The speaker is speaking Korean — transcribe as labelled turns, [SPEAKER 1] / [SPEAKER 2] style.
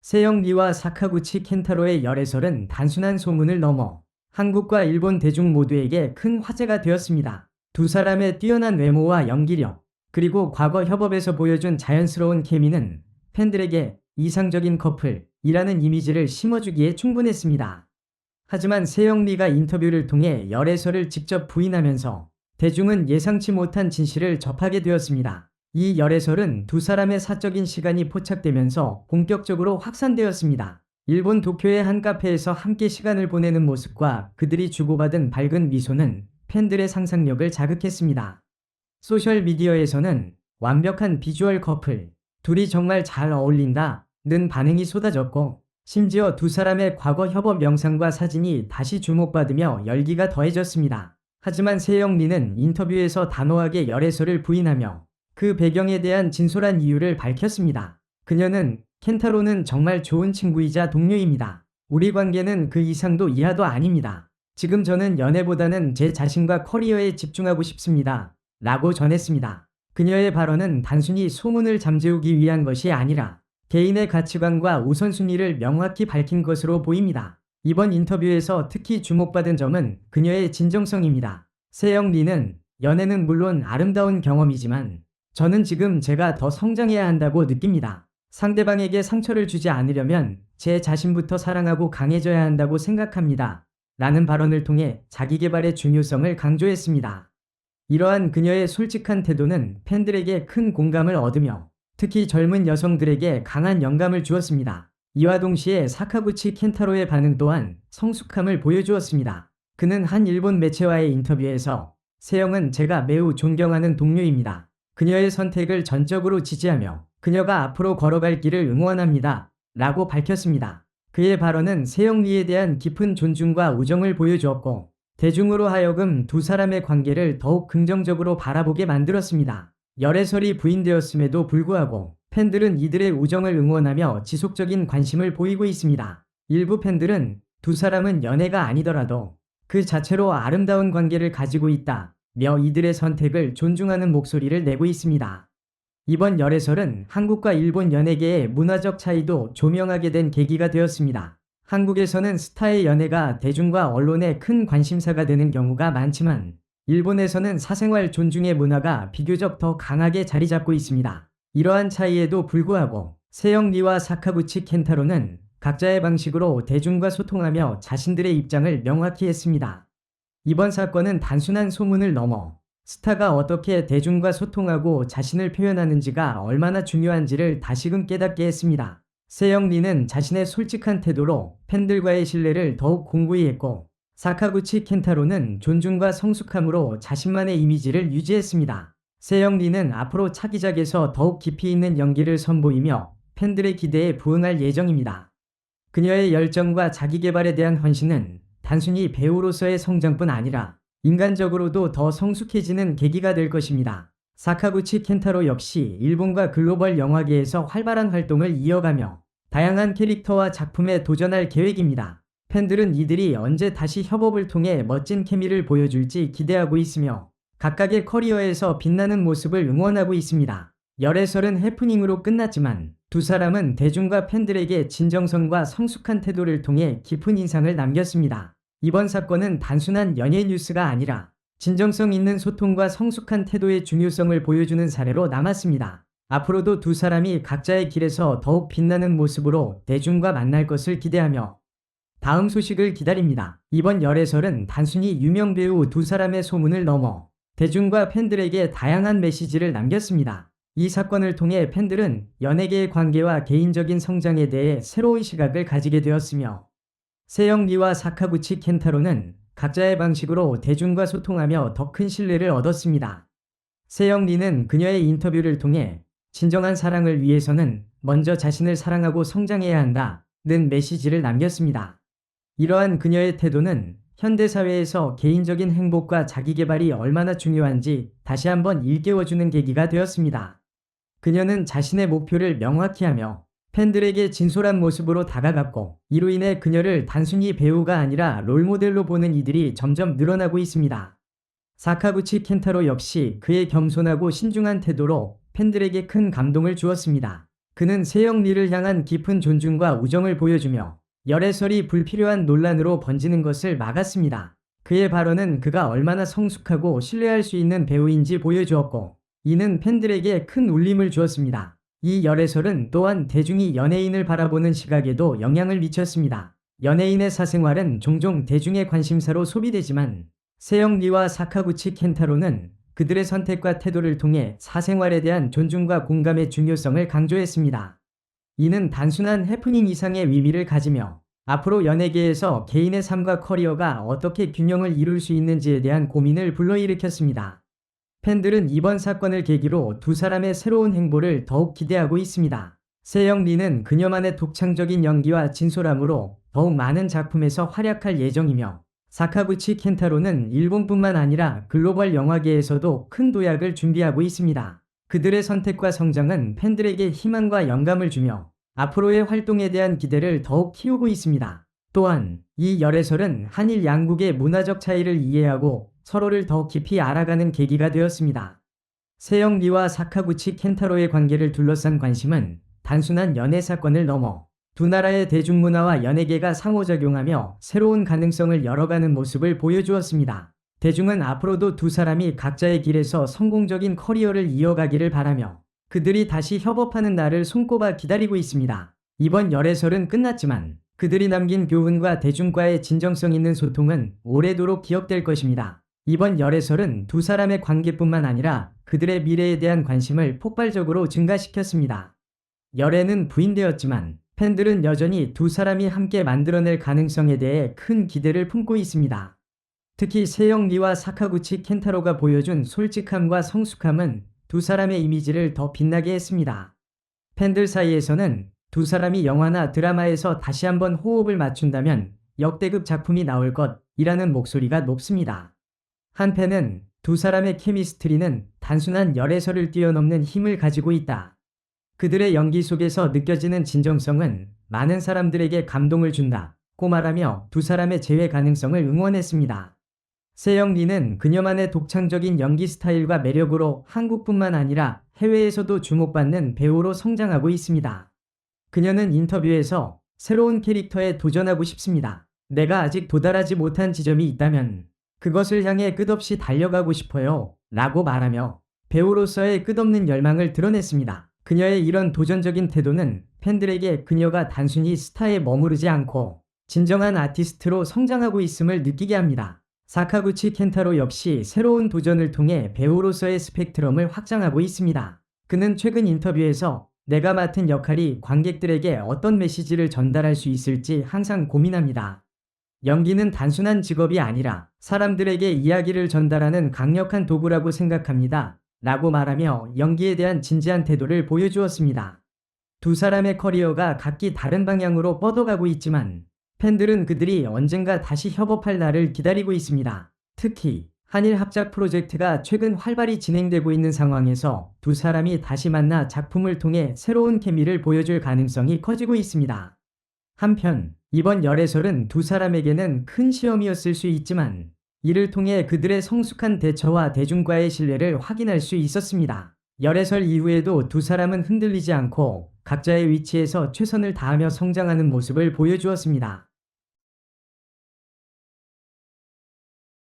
[SPEAKER 1] 세영 리와 사카구치 켄타로의 열애설은 단순한 소문을 넘어 한국과 일본 대중 모두에게 큰 화제가 되었습니다. 두 사람의 뛰어난 외모와 연기력, 그리고 과거 협업에서 보여준 자연스러운 케미는 팬들에게 이상적인 커플이라는 이미지를 심어주기에 충분했습니다. 하지만 세영 리가 인터뷰를 통해 열애설을 직접 부인하면서 대중은 예상치 못한 진실을 접하게 되었습니다. 이 열애설은 두 사람의 사적인 시간이 포착되면서 본격적으로 확산되었습니다. 일본 도쿄의 한 카페에서 함께 시간을 보내는 모습과 그들이 주고받은 밝은 미소는 팬들의 상상력을 자극했습니다. 소셜미디어에서는 완벽한 비주얼 커플, 둘이 정말 잘 어울린다 는 반응이 쏟아졌고, 심지어 두 사람의 과거 협업 영상과 사진이 다시 주목받으며 열기가 더해졌습니다. 하지만 세영 리는 인터뷰에서 단호하게 열애설을 부인하며 그 배경에 대한 진솔한 이유를 밝혔습니다. 그녀는 켄타로는 정말 좋은 친구이자 동료입니다. 우리 관계는 그 이상도 이하도 아닙니다. 지금 저는 연애보다는 제 자신과 커리어에 집중하고 싶습니다. 라고 전했습니다. 그녀의 발언은 단순히 소문을 잠재우기 위한 것이 아니라 개인의 가치관과 우선순위를 명확히 밝힌 것으로 보입니다. 이번 인터뷰에서 특히 주목받은 점은 그녀의 진정성입니다. 세영 리는 연애는 물론 아름다운 경험이지만 저는 지금 제가 더 성장해야 한다고 느낍니다. 상대방에게 상처를 주지 않으려면 제 자신부터 사랑하고 강해져야 한다고 생각합니다. 라는 발언을 통해 자기계발의 중요성을 강조했습니다. 이러한 그녀의 솔직한 태도는 팬들에게 큰 공감을 얻으며 특히 젊은 여성들에게 강한 영감을 주었습니다. 이와 동시에 사카구치 켄타로의 반응 또한 성숙함을 보여주었습니다. 그는 한 일본 매체와의 인터뷰에서 세영은 제가 매우 존경하는 동료입니다. 그녀의 선택을 전적으로 지지하며 그녀가 앞으로 걸어갈 길을 응원합니다. 라고 밝혔습니다. 그의 발언은 세영 리에 대한 깊은 존중과 우정을 보여주었고 대중으로 하여금 두 사람의 관계를 더욱 긍정적으로 바라보게 만들었습니다. 열애설이 부인되었음에도 불구하고 팬들은 이들의 우정을 응원하며 지속적인 관심을 보이고 있습니다. 일부 팬들은 두 사람은 연애가 아니더라도 그 자체로 아름다운 관계를 가지고 있다 며 이들의 선택을 존중하는 목소리를 내고 있습니다. 이번 열애설은 한국과 일본 연예계의 문화적 차이도 조명하게 된 계기가 되었습니다. 한국에서는 스타의 연애가 대중과 언론의 큰 관심사가 되는 경우가 많지만 일본에서는 사생활 존중의 문화가 비교적 더 강하게 자리 잡고 있습니다. 이러한 차이에도 불구하고 세영 리와 사카구치 켄타로는 각자의 방식으로 대중과 소통하며 자신들의 입장을 명확히 했습니다. 이번 사건은 단순한 소문을 넘어 스타가 어떻게 대중과 소통하고 자신을 표현하는지가 얼마나 중요한지를 다시금 깨닫게 했습니다. 세영 리는 자신의 솔직한 태도로 팬들과의 신뢰를 더욱 공고히 했고 사카구치 켄타로는 존중과 성숙함으로 자신만의 이미지를 유지했습니다. 세영 리는 앞으로 차기작에서 더욱 깊이 있는 연기를 선보이며 팬들의 기대에 부응할 예정입니다. 그녀의 열정과 자기계발에 대한 헌신은 단순히 배우로서의 성장뿐 아니라 인간적으로도 더 성숙해지는 계기가 될 것입니다. 사카구치 켄타로 역시 일본과 글로벌 영화계에서 활발한 활동을 이어가며 다양한 캐릭터와 작품에 도전할 계획입니다. 팬들은 이들이 언제 다시 협업을 통해 멋진 케미를 보여줄지 기대하고 있으며 각각의 커리어에서 빛나는 모습을 응원하고 있습니다. 열애설은 해프닝으로 끝났지만 두 사람은 대중과 팬들에게 진정성과 성숙한 태도를 통해 깊은 인상을 남겼습니다. 이번 사건은 단순한 연예 뉴스가 아니라 진정성 있는 소통과 성숙한 태도의 중요성을 보여주는 사례로 남았습니다. 앞으로도 두 사람이 각자의 길에서 더욱 빛나는 모습으로 대중과 만날 것을 기대하며 다음 소식을 기다립니다. 이번 열애설은 단순히 유명 배우 두 사람의 소문을 넘어 대중과 팬들에게 다양한 메시지를 남겼습니다. 이 사건을 통해 팬들은 연예계의 관계와 개인적인 성장에 대해 새로운 시각을 가지게 되었으며 세영 리와 사카구치 켄타로는 각자의 방식으로 대중과 소통하며 더 큰 신뢰를 얻었습니다. 세영 리는 그녀의 인터뷰를 통해 진정한 사랑을 위해서는 먼저 자신을 사랑하고 성장해야 한다는 메시지를 남겼습니다. 이러한 그녀의 태도는 현대사회에서 개인적인 행복과 자기계발이 얼마나 중요한지 다시 한번 일깨워주는 계기가 되었습니다. 그녀는 자신의 목표를 명확히 하며 팬들에게 진솔한 모습으로 다가갔고 이로 인해 그녀를 단순히 배우가 아니라 롤모델로 보는 이들이 점점 늘어나고 있습니다. 사카구치 켄타로 역시 그의 겸손하고 신중한 태도로 팬들에게 큰 감동을 주었습니다. 그는 세영리를 향한 깊은 존중과 우정을 보여주며 열애설이 불필요한 논란으로 번지는 것을 막았습니다. 그의 발언은 그가 얼마나 성숙하고 신뢰할 수 있는 배우인지 보여주었고, 이는 팬들에게 큰 울림을 주었습니다. 이 열애설은 또한 대중이 연예인을 바라보는 시각에도 영향을 미쳤습니다. 연예인의 사생활은 종종 대중의 관심사로 소비되지만 세영리와 사카구치 켄타로는 그들의 선택과 태도를 통해 사생활에 대한 존중과 공감의 중요성을 강조했습니다. 이는 단순한 해프닝 이상의 의미를 가지며 앞으로 연예계에서 개인의 삶과 커리어가 어떻게 균형을 이룰 수 있는지에 대한 고민을 불러일으켰습니다. 팬들은 이번 사건을 계기로 두 사람의 새로운 행보를 더욱 기대하고 있습니다. 세영리는 그녀만의 독창적인 연기와 진솔함으로 더욱 많은 작품에서 활약할 예정이며, 사카구치 켄타로는 일본뿐만 아니라 글로벌 영화계에서도 큰 도약을 준비하고 있습니다. 그들의 선택과 성장은 팬들에게 희망과 영감을 주며 앞으로의 활동에 대한 기대를 더욱 키우고 있습니다. 또한 이 열애설은 한일 양국의 문화적 차이를 이해하고 서로를 더 깊이 알아가는 계기가 되었습니다. 세영리와 사카구치 켄타로의 관계를 둘러싼 관심은 단순한 연애 사건을 넘어 두 나라의 대중문화와 연예계가 상호작용하며 새로운 가능성을 열어가는 모습을 보여주었습니다. 대중은 앞으로도 두 사람이 각자의 길에서 성공적인 커리어를 이어가기를 바라며 그들이 다시 협업하는 날을 손꼽아 기다리고 있습니다. 이번 열애설은 끝났지만 그들이 남긴 교훈과 대중과의 진정성 있는 소통은 오래도록 기억될 것입니다. 이번 열애설은 두 사람의 관계뿐만 아니라 그들의 미래에 대한 관심을 폭발적으로 증가시켰습니다. 열애는 부인되었지만 팬들은 여전히 두 사람이 함께 만들어낼 가능성에 대해 큰 기대를 품고 있습니다. 특히 세영리와 사카구치 켄타로가 보여준 솔직함과 성숙함은 두 사람의 이미지를 더 빛나게 했습니다. 팬들 사이에서는 두 사람이 영화나 드라마에서 다시 한번 호흡을 맞춘다면 역대급 작품이 나올 것이라는 목소리가 높습니다. 한 팬은 두 사람의 케미스트리는 단순한 열애설을 뛰어넘는 힘을 가지고 있다. 그들의 연기 속에서 느껴지는 진정성은 많은 사람들에게 감동을 준다고 말하며 두 사람의 재회 가능성을 응원했습니다. 세영리는 그녀만의 독창적인 연기 스타일과 매력으로 한국뿐만 아니라 해외에서도 주목받는 배우로 성장하고 있습니다. 그녀는 인터뷰에서 새로운 캐릭터에 도전하고 싶습니다. 내가 아직 도달하지 못한 지점이 있다면 그것을 향해 끝없이 달려가고 싶어요 라고 말하며 배우로서의 끝없는 열망을 드러냈습니다. 그녀의 이런 도전적인 태도는 팬들에게 그녀가 단순히 스타에 머무르지 않고 진정한 아티스트로 성장하고 있음을 느끼게 합니다. 사카구치 켄타로 역시 새로운 도전을 통해 배우로서의 스펙트럼을 확장하고 있습니다. 그는 최근 인터뷰에서 내가 맡은 역할이 관객들에게 어떤 메시지를 전달할 수 있을지 항상 고민합니다. 연기는 단순한 직업이 아니라 사람들에게 이야기를 전달하는 강력한 도구라고 생각합니다. 라고 말하며 연기에 대한 진지한 태도를 보여주었습니다. 두 사람의 커리어가 각기 다른 방향으로 뻗어가고 있지만 팬들은 그들이 언젠가 다시 협업할 날을 기다리고 있습니다. 특히 한일 합작 프로젝트가 최근 활발히 진행되고 있는 상황에서 두 사람이 다시 만나 작품을 통해 새로운 케미를 보여줄 가능성이 커지고 있습니다. 한편 이번 열애설은 두 사람에게는 큰 시험이었을 수 있지만 이를 통해 그들의 성숙한 대처와 대중과의 신뢰를 확인할 수 있었습니다. 열애설 이후에도 두 사람은 흔들리지 않고 각자의 위치에서 최선을 다하며 성장하는 모습을 보여주었습니다.